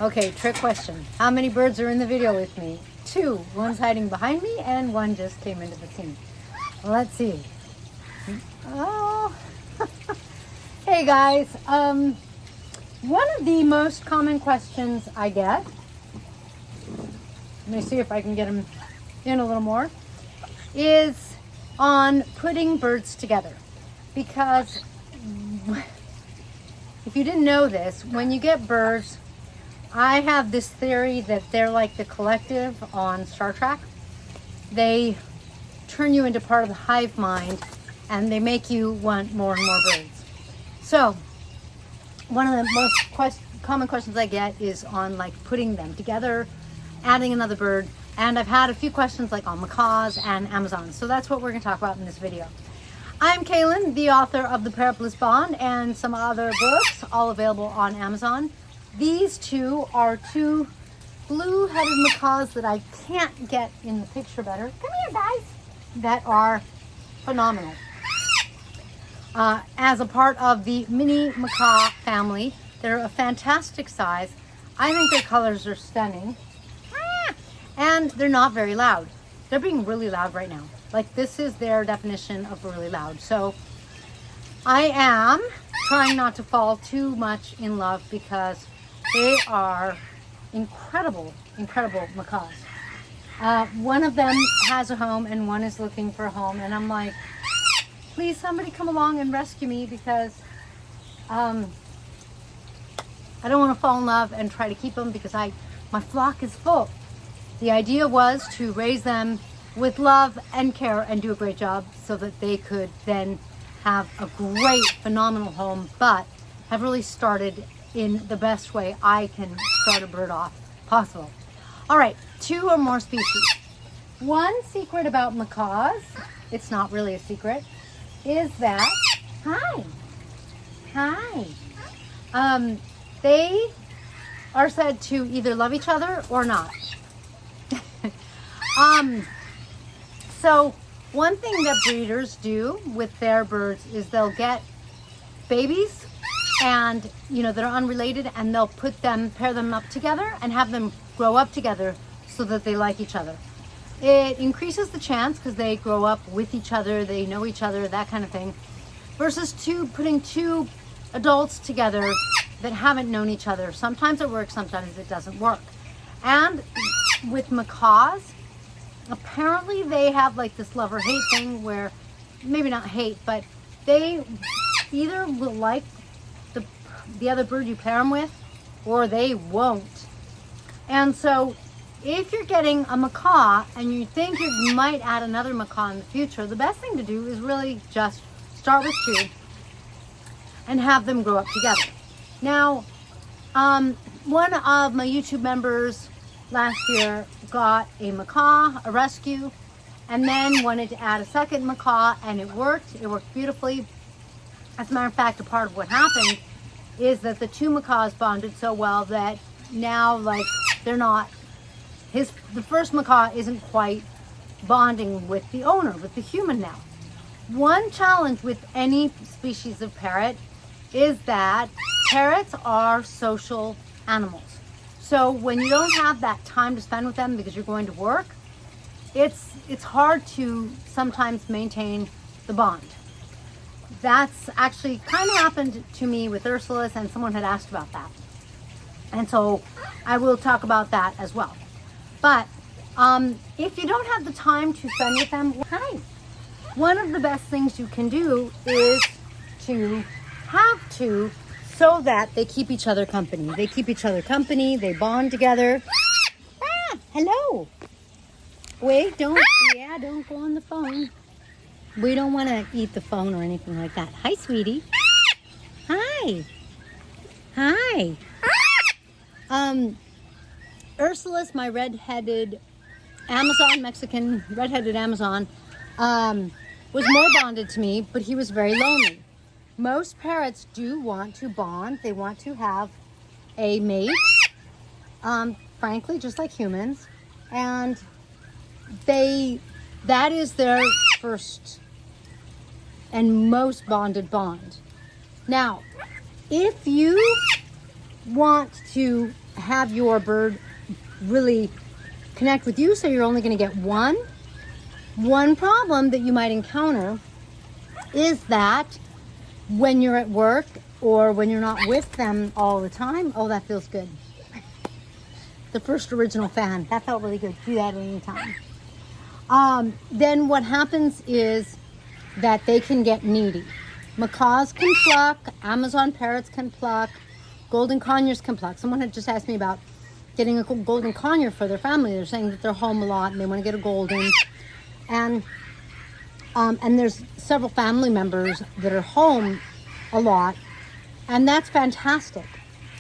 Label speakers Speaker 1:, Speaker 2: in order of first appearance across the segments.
Speaker 1: Okay, trick question. How many birds are in the video with me? 2. One's hiding behind me and one just came into the scene. Let's see. Oh. Hey guys. One of the most common questions I get, let me see if I can get them in a little more, is on putting birds together. Because if you didn't know this, when you get birds, I have this theory that they're like the collective on Star Trek. They turn you into part of the hive mind and they make you want more and more birds. So one of the most common questions I get is on like putting them together, adding another bird, and I've had a few questions like on macaws and Amazons. So that's what we're going to talk about in this video. I'm Kaylin, the author of the Parrot, Bliss Bond and some other books, all available on Amazon. These 2 are 2 blue-headed macaws that I can't get in the picture better. Come here, guys. That are phenomenal. As a part of the mini macaw family, they're a fantastic size. I think their colors are stunning. And they're not very loud. They're being really loud right now. Like, this is their definition of really loud. So I am trying not to fall too much in love because they are incredible, incredible macaws. One of them has a home and one is looking for a home. And I'm like, please somebody come along and rescue me because I don't want to fall in love and try to keep them because my flock is full. The idea was to raise them with love and care and do a great job so that they could then have a great, phenomenal home, but have really started in the best way I can start a bird off possible. All right, 2 or more species. One secret about macaws, it's not really a secret, is that, they are said to either love each other or not. So one thing that breeders do with their birds is they'll get babies and that are unrelated, and they'll pair them up together and have them grow up together so that they like each other. It increases the chance because they grow up with each other, they know each other, that kind of thing, versus putting 2 adults together that haven't known each other. Sometimes it works, sometimes it doesn't work. And with macaws, apparently they have like this love or hate thing where, maybe not hate, but they either will like the other bird you pair them with, or they won't. And so if you're getting a macaw and you think you might add another macaw in the future, the best thing to do is really just start with 2 and have them grow up together. Now, one of my YouTube members last year got a macaw, a rescue, and then wanted to add a second macaw, and it worked. It worked beautifully. As a matter of fact, a part of what happened is that the 2 macaws bonded so well that now, like, they're not, the first macaw isn't quite bonding with the owner, with the human now. One challenge with any species of parrot is that parrots are social animals. So when you don't have that time to spend with them because you're going to work, it's hard to sometimes maintain the bond. That's actually kind of happened to me with Ursulus, and someone had asked about that. And so I will talk about that as well. But if you don't have the time to spend with them, one of the best things you can do is to have 2 so that they keep each other company. They keep each other company, they bond together. Hello. Wait, don't go on the phone. We don't want to eat the phone or anything like that. Hi, sweetie. Hi. Ursulus, my red-headed Amazon, Mexican red-headed Amazon, was more bonded to me, but he was very lonely. Most parrots do want to bond. They want to have a mate, frankly, just like humans. And that is their first and most bonded bond. Now, if you want to have your bird really connect with you, so you're only going to get one. One problem that you might encounter is that when you're at work or when you're not with them all the time, oh, that feels good. The first original fan, that felt really good. Do that at any time. Then what happens is that they can get needy. Macaws can pluck, Amazon parrots can pluck, golden conures can pluck. Someone had just asked me about getting a golden conure for their family. They're saying that they're home a lot and they want to get a golden. And there's several family members that are home a lot, and that's fantastic.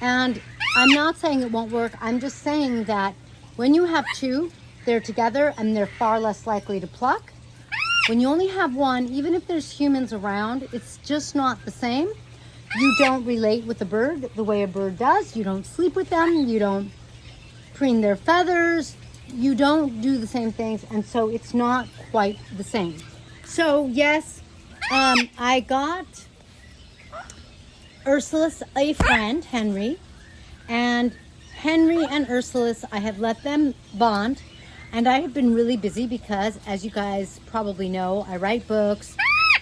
Speaker 1: And I'm not saying it won't work. I'm just saying that when you have two, they're together and they're far less likely to pluck. When you only have one, even if there's humans around, it's just not the same. You don't relate with the bird the way a bird does. You don't sleep with them. You don't preen their feathers. You don't do the same things, and so it's not quite the same. So yes, I got Ursulus a friend, Henry, and Henry and Ursulus, I have let them bond, and I have been really busy because, as you guys probably know, I write books,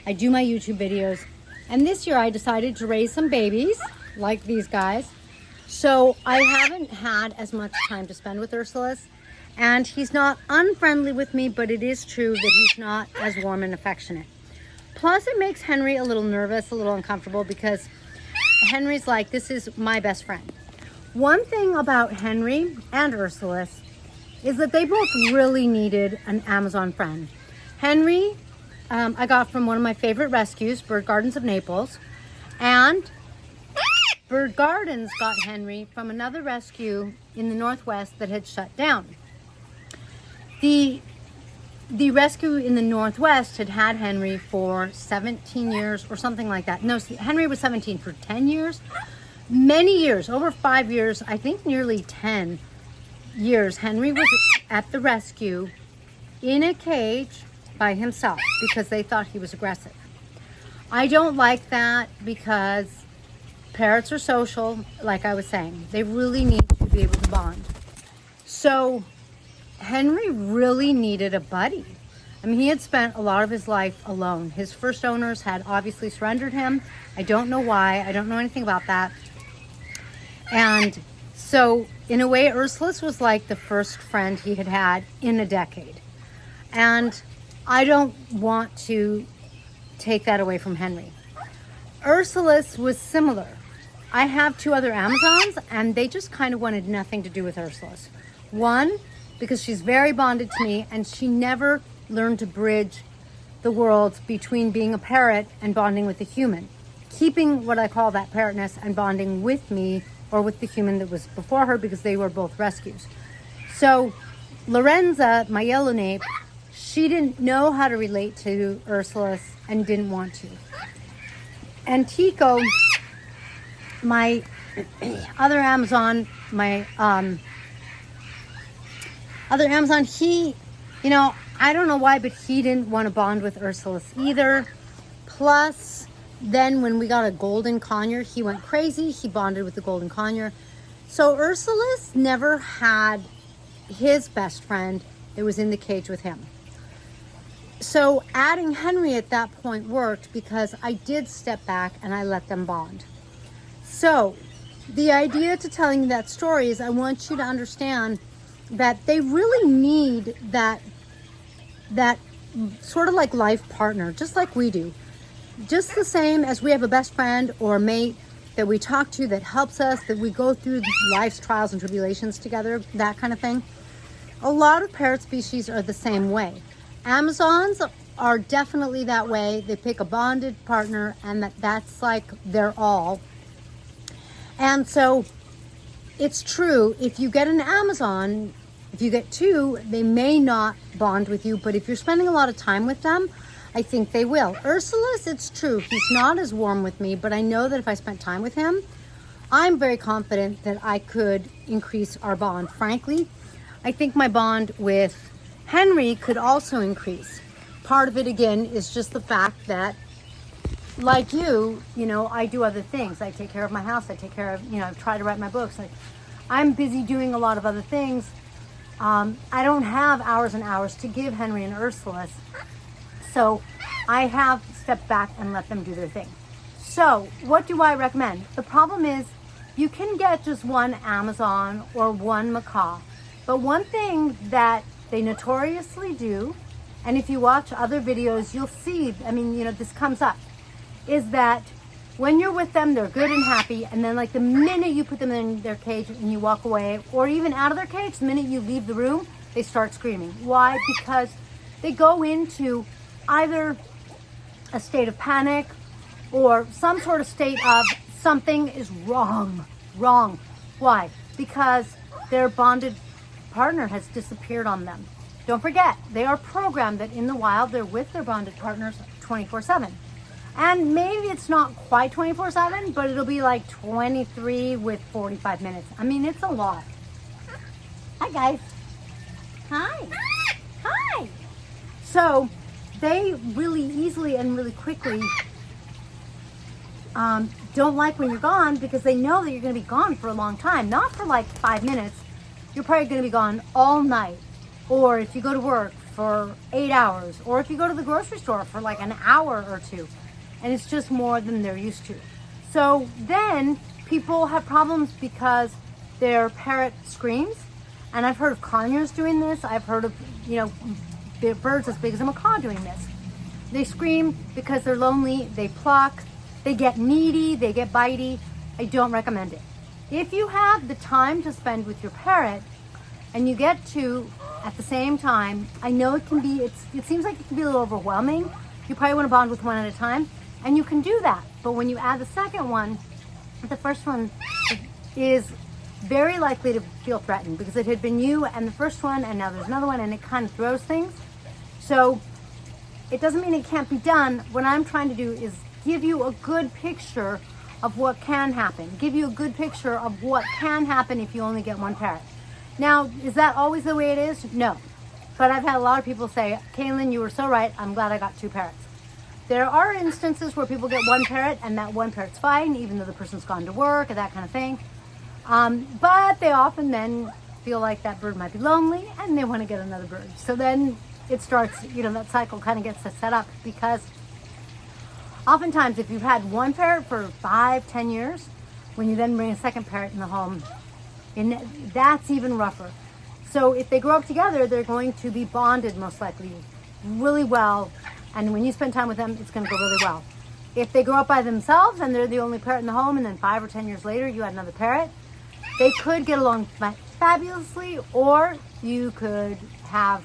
Speaker 1: I do my YouTube videos, and this year I decided to raise some babies, like these guys, so I haven't had as much time to spend with Ursulus. And he's not unfriendly with me, but it is true that he's not as warm and affectionate. Plus, it makes Henry a little nervous, a little uncomfortable, because Henry's like, this is my best friend. One thing about Henry and Ursulus is that they both really needed an Amazon friend. Henry, I got from one of my favorite rescues, Bird Gardens of Naples. And Bird Gardens got Henry from another rescue in the Northwest that had shut down. The rescue in the Northwest had Henry for 17 years or something like that. No, Henry was 17 for 10 years. Many years, over 5 years, I think nearly 10 years, Henry was at the rescue in a cage by himself because they thought he was aggressive. I don't like that because parrots are social, like I was saying. They really need to be able to bond. So Henry really needed a buddy. I mean, he had spent a lot of his life alone. His first owners had obviously surrendered him. I don't know why. I don't know anything about that. And so, in a way, Ursulus was like the first friend he had had in a decade. And I don't want to take that away from Henry. Ursulus was similar. I have two other Amazons, and they just kind of wanted nothing to do with Ursulus. One, because she's very bonded to me, and she never learned to bridge the worlds between being a parrot and bonding with a human, keeping what I call that parrotness and bonding with me or with the human that was before her, because they were both rescues. So Lorenza, my yellow nape, she didn't know how to relate to Ursulus and didn't want to. And Tico, my other Amazon, he, I don't know why, but he didn't want to bond with Ursulus either. Plus, then when we got a golden conure, he went crazy. He bonded with the golden conure. So Ursulus never had his best friend that was in the cage with him. So adding Henry at that point worked because I did step back and I let them bond. So the idea to telling you that story is I want you to understand that they really need that sort of like life partner, just like we do. Just the same as we have a best friend or a mate that we talk to that helps us, that we go through life's trials and tribulations together, that kind of thing. A lot of parrot species are the same way. Amazons are definitely that way. They pick a bonded partner and that's like their all. And so it's true, if you get an Amazon, if you get two, they may not bond with you, but if you're spending a lot of time with them, I think they will. Ursulus, it's true, he's not as warm with me, but I know that if I spent time with him, I'm very confident that I could increase our bond. Frankly, I think my bond with Henry could also increase. Part of it, again, is just the fact that like you know, I do other things. I take care of my house. I take care of, I try to write my books. I'm busy doing a lot of other things. I don't have hours and hours to give Henry and Ursula's. So I have stepped back and let them do their thing. So what do I recommend? The problem is you can get just one Amazon or one Macaw. But one thing that they notoriously do, and if you watch other videos, you'll see, this comes up, is that when you're with them, they're good and happy. And then like the minute you put them in their cage and you walk away, or even out of their cage, the minute you leave the room, they start screaming. Why? Because they go into either a state of panic or some sort of state of something is wrong. Why? Because their bonded partner has disappeared on them. Don't forget, they are programmed that in the wild, they're with their bonded partners 24/7. And maybe it's not quite 24/7, but it'll be like 23 with 45 minutes. It's a lot. Hi, guys. Hi. Hi. So they really easily and really quickly don't like when you're gone, because they know that you're going to be gone for a long time. Not for like 5 minutes. You're probably going to be gone all night. Or if you go to work for 8 hours. Or if you go to the grocery store for like an hour or two. And it's just more than they're used to. So then people have problems because their parrot screams. And I've heard of conures doing this. I've heard of, birds as big as a macaw doing this. They scream because they're lonely. They pluck. They get needy. They get bitey. I don't recommend it. If you have the time to spend with your parrot and you get to, at the same time, I know it can be, it seems like it can be a little overwhelming. You probably want to bond with one at a time. And you can do that. But when you add the second one, the first one is very likely to feel threatened because it had been you and the first one, and now there's another one, and it kind of throws things. So it doesn't mean it can't be done. What I'm trying to do is give you a good picture of what can happen. Give you a good picture of what can happen if you only get one parrot. Now, is that always the way it is? No. But I've had a lot of people say, Kaylin, you were so right. I'm glad I got 2 parrots. There are instances where people get 1 parrot and that 1 parrot's fine, even though the person's gone to work or that kind of thing. But they often then feel like that bird might be lonely and they want to get another bird. So then it starts, that cycle kind of gets set up, because oftentimes if you've had 1 parrot for 5-10 years, when you then bring a second parrot in the home, and that's even rougher. So if they grow up together, they're going to be bonded most likely really well. And when you spend time with them, it's going to go really well. If they grow up by themselves and they're the only parrot in the home, and then 5 or 10 years later you had another parrot, they could get along fabulously, or you could have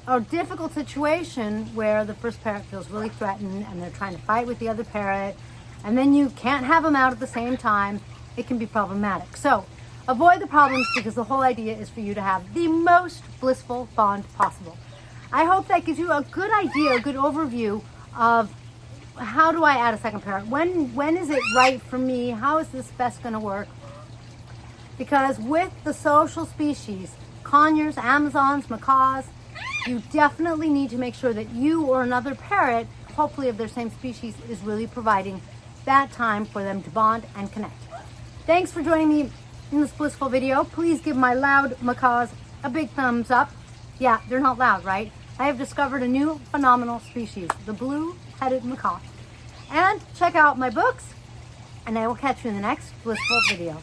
Speaker 1: a difficult situation where the first parrot feels really threatened and they're trying to fight with the other parrot, and then you can't have them out at the same time. It can be problematic. So avoid the problems, because the whole idea is for you to have the most blissful bond possible. I hope that gives you a good idea, a good overview of how do I add a second parrot? When is it right for me? How is this best going to work? Because with the social species, conures, Amazons, Macaws, you definitely need to make sure that you or another parrot, hopefully of their same species, is really providing that time for them to bond and connect. Thanks for joining me in this blissful video. Please give my loud macaws a big thumbs up. Yeah, they're not loud, right? I have discovered a new phenomenal species, the blue-headed macaw. And check out my books, and I will catch you in the next blissful video.